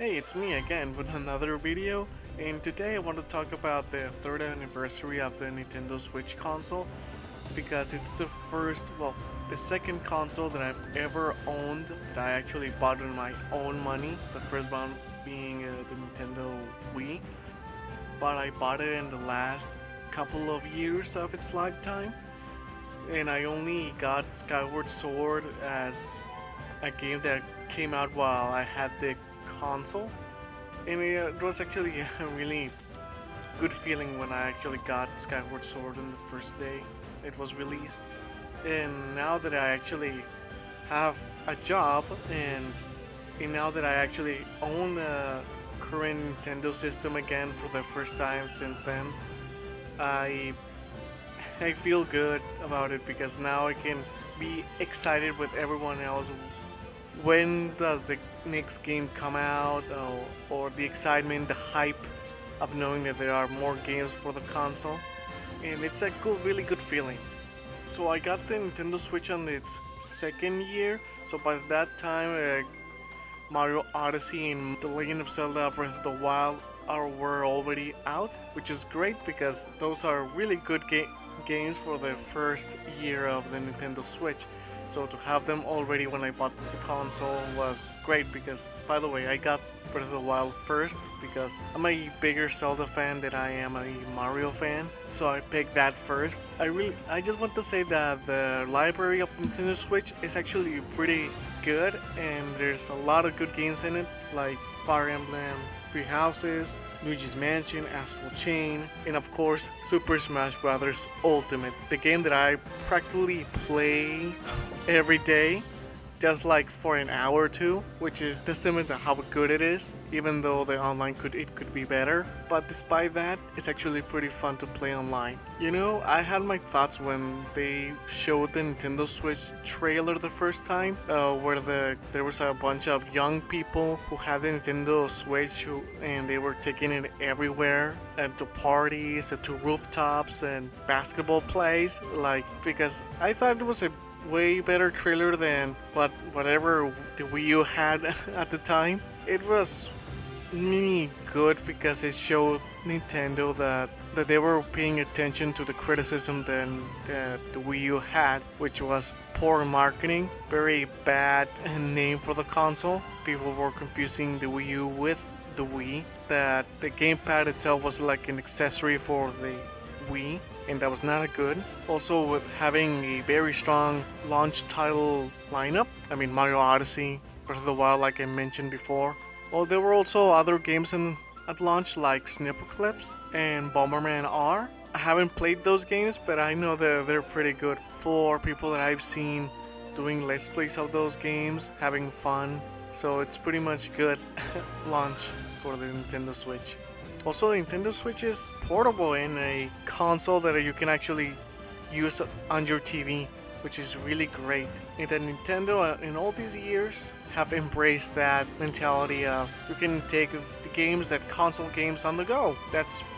Hey, it's me again with another video, and today I want to talk about the third anniversary of the Nintendo Switch console because it's the second console that I've ever owned that I actually bought with my own money. The first one being the Nintendo Wii, but I bought it in the last couple of years of its lifetime, and I only got Skyward Sword as a game that came out while I had the console. And it was actually a really good feeling when I actually got Skyward Sword on the first day it was released. And now that I actually have a job and now that I actually own a current Nintendo system again for the first time since then, I I feel good about it because now I can be excited with everyone else. When does the next game come out? Or the excitement, the hype of knowing that there are more games for the console, and it's a really good feeling. So I got the Nintendo Switch on its second year. So by that time, Mario Odyssey and The Legend of Zelda Breath of the Wild were already out, which is great because those are really good games for the first year of the Nintendo Switch. So to have them already when I bought the console was great because, by the way, I got Breath of the Wild first because I'm a bigger Zelda fan than I am a Mario fan. So I picked that first. I just want to say that the library of the Nintendo Switch is actually pretty good and there's a lot of good games in it like Fire Emblem, Three Houses, Luigi's Mansion, Astral Chain, and of course Super Smash Bros. Ultimate, the game that I practically play every day, just like for an hour or two, which is testament to how good it is. Even though the online could be better, but despite that, it's actually pretty fun to play online. You know, I had my thoughts when they showed the Nintendo Switch trailer the first time, where there was a bunch of young people who had the Nintendo Switch and they were taking it everywhere, to parties, to rooftops, and basketball plays. Like, because I thought it was a way better trailer than whatever the Wii U had at the time. It was really good because it showed Nintendo that they were paying attention to the criticism that the Wii U had, which was poor marketing, very bad name for the console. People were confusing the Wii U with the Wii, that the gamepad itself was like an accessory for the Wii, and that was not good. Also, with having a very strong launch title lineup, I mean Mario Odyssey, Breath of the Wild, like I mentioned before. Well, there were also other games at launch like Snipperclips and Bomberman R. I haven't played those games, but I know that they're pretty good for people that I've seen doing let's plays of those games, having fun. So it's pretty much good launch for the Nintendo Switch. Also, the Nintendo Switch is portable in a console that you can actually use on your TV, which is really great. And that Nintendo, in all these years, have embraced that mentality of you can take the games, that console games, on the go.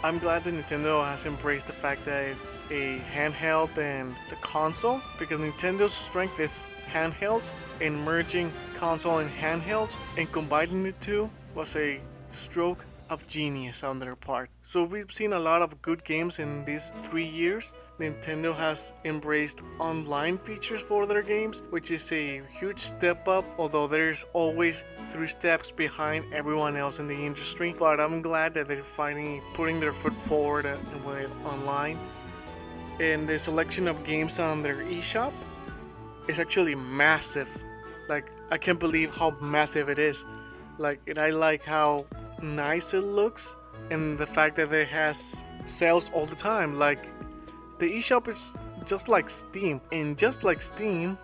I'm glad that Nintendo has embraced the fact that it's a handheld and the console, because Nintendo's strength is handhelds, and merging console and handhelds and combining the two was a stroke of genius on their part. So we've seen a lot of good games in these 3 years. Nintendo has embraced online features for their games, which is a huge step up, although there's always 3 steps behind everyone else in the industry. But I'm glad that they're finally putting their foot forward with online. And the selection of games on their eShop is actually massive. Like, I can't believe how massive it is. Like, and I like how nice it looks, and the fact that it has sales all the time. Like, the eShop is just like Steam, and just like Steam,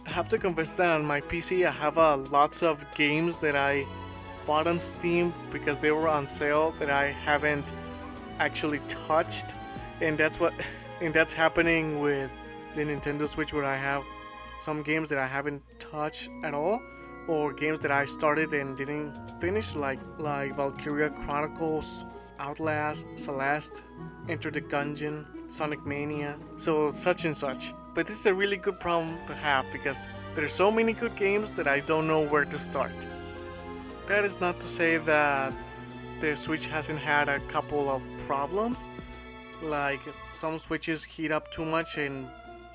I have to confess that on my PC I have lots of games that I bought on Steam because they were on sale that I haven't actually touched, and that's happening with the Nintendo Switch, where I have some games that I haven't touched at all, or games that I started and didn't finish, like Valkyria Chronicles, Outlast, Celeste, Enter the Gungeon, Sonic Mania, so such and such. But this is a really good problem to have because there's so many good games that I don't know where to start. That is not to say that the Switch hasn't had a couple of problems, like some Switches heat up too much and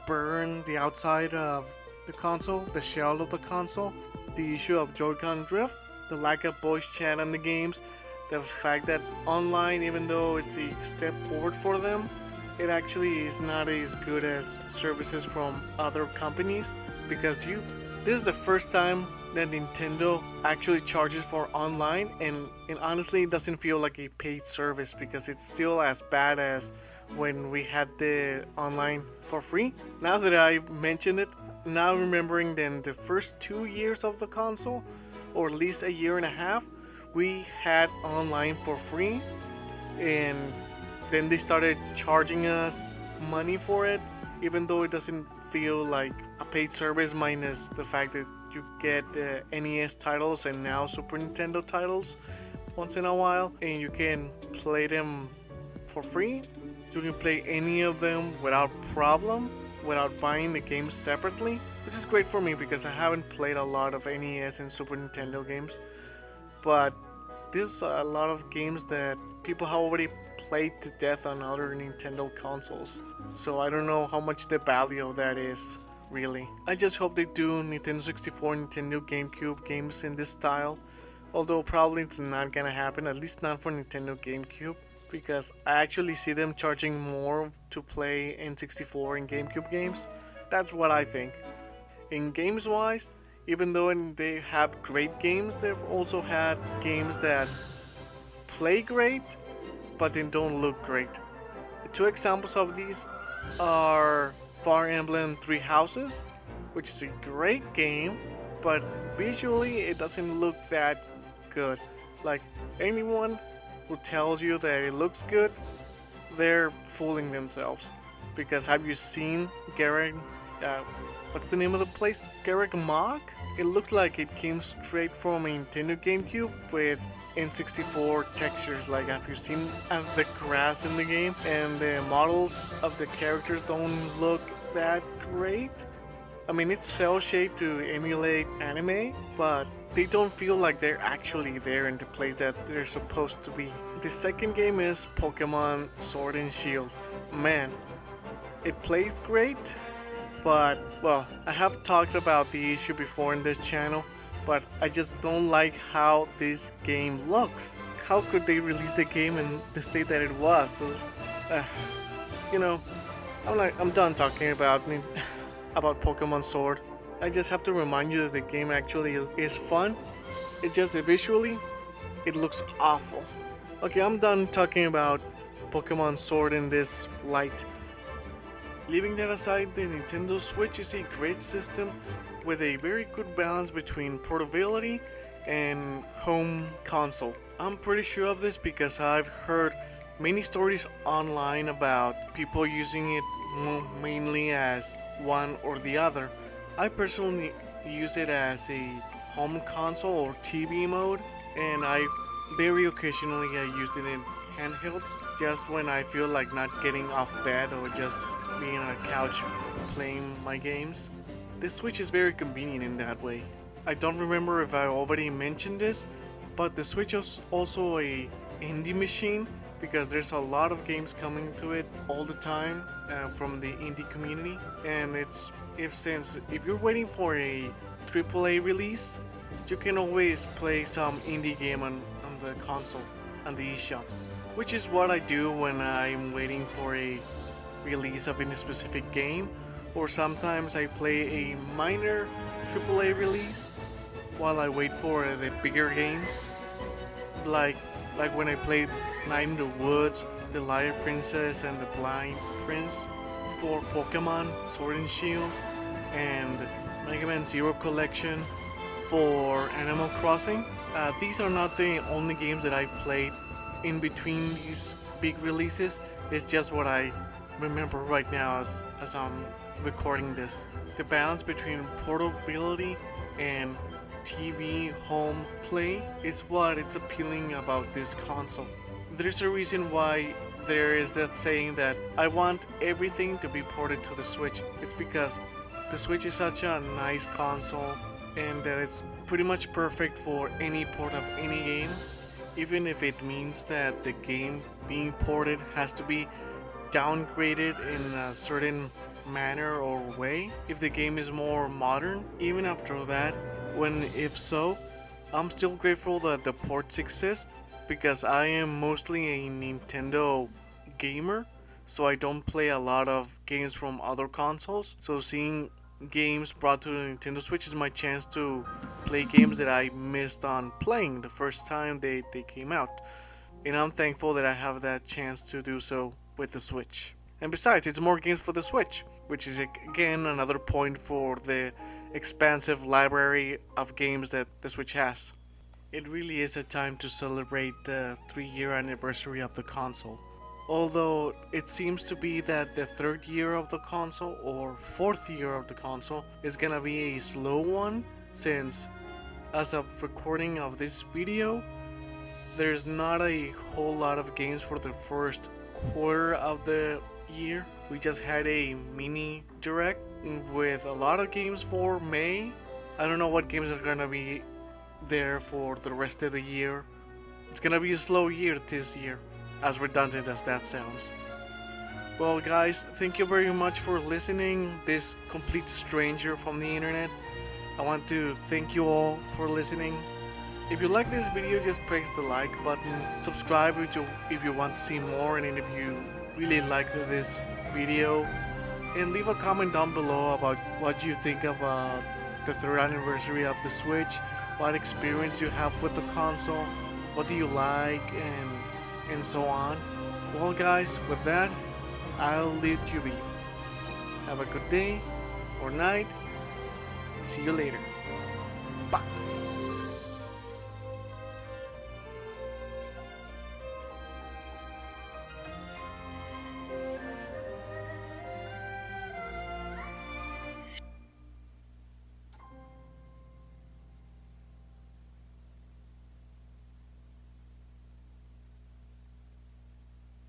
burn the outside of the console, the shell of the console, the issue of Joy-Con drift, the lack of voice chat in the games, the fact that online, even though it's a step forward for them, it actually is not as good as services from other companies, because this is the first time that Nintendo actually charges for online, and honestly it doesn't feel like a paid service because it's still as bad as when we had the online for free. Now that I mentioned it, now remembering then the first 2 years of the console, or at least a year and a half, we had online for free, and then they started charging us money for it, even though it doesn't feel like a paid service, minus the fact that you get NES titles and now Super Nintendo titles once in a while, and you can play them for free. You can play any of them without problem, without buying the games separately, which is great for me because I haven't played a lot of NES and Super Nintendo games. But this is a lot of games that people have already played to death on other Nintendo consoles. So I don't know how much the value of that is, really. I just hope they do Nintendo 64, Nintendo GameCube games in this style. Although probably it's not gonna happen, at least not for Nintendo GameCube, because I actually see them charging more to play N64 and GameCube games. That's what I think. In games wise, even though they have great games, they've also had games that play great, but they don't look great. The two examples of these are Fire Emblem Three Houses, which is a great game, but visually it doesn't look that good. Like, anyone who tells you that it looks good, they're fooling themselves. Because have you seen Garreg, what's the name of the place? Garreg Mach? It looked like it came straight from a Nintendo GameCube with N64 textures. Like, have you seen the grass in the game? And the models of the characters don't look that great. I mean, it's cel shade to emulate anime, but they don't feel like they're actually there in the place that they're supposed to be. The second game is Pokemon Sword and Shield. Man, it plays great, but, well, I have talked about the issue before in this channel, but I just don't like how this game looks. How could they release the game in the state that it was? You know, I'm done talking about Pokemon Sword. I just have to remind you that the game actually is fun. It's just that visually, it looks awful. Okay, I'm done talking about Pokemon Sword in this light. Leaving that aside, the Nintendo Switch is a great system with a very good balance between portability and home console. I'm pretty sure of this because I've heard many stories online about people using it mainly as one or the other. I personally use it as a home console or TV mode, and I very occasionally used it in handheld, just when I feel like not getting off bed or just being on a couch playing my games. The Switch is very convenient in that way. I don't remember if I already mentioned this, but the Switch is also a indie machine because there's a lot of games coming to it all the time from the indie community, and if you're waiting for a AAA release, you can always play some indie game on the console, on the eShop, which is what I do when I'm waiting for a release of a specific game, or sometimes I play a minor AAA release while I wait for the bigger games, like when I played Night in the Woods, The Liar Princess and the Blind Prince for Pokemon Sword and Shield, and Mega Man Zero Collection for Animal Crossing. These are not the only games that I played in between these big releases. It's just what I remember right now as I'm recording this. The balance between portability and TV home play is what it's appealing about this console. There's a reason why there is that saying that I want everything to be ported to the Switch. It's because the Switch is such a nice console and that it's pretty much perfect for any port of any game, even if it means that the game being ported has to be downgraded in a certain manner or way if the game is more modern. Even after that, when if so, I'm still grateful that the ports exist because I am mostly a Nintendo gamer, so I don't play a lot of games from other consoles. So seeing games brought to the Nintendo Switch is my chance to play games that I missed on playing the first time they came out. And I'm thankful that I have that chance to do so with the Switch. And besides, it's more games for the Switch, which is again another point for the expansive library of games that the Switch has. It really is a time to celebrate the 3-year anniversary of the console. Although it seems to be that the 3rd year of the console or 4th year of the console is gonna be a slow one, since as of recording of this video, there's not a whole lot of games for the first quarter of the year. We just had a mini direct with a lot of games for May. I don't know what games are gonna be there for the rest of the year. It's gonna be a slow year this year, as redundant as that sounds. Well guys, thank you very much for listening, this complete stranger from the internet. I want to thank you all for listening. If you like this video, just press the like button, subscribe if you want to see more, and if you really liked this video, and leave a comment down below about what you think about the 3rd anniversary of the Switch, what experience you have with the console, what do you like, and so on. Well guys, with that, I'll leave you be. Have a good day or night. See you later.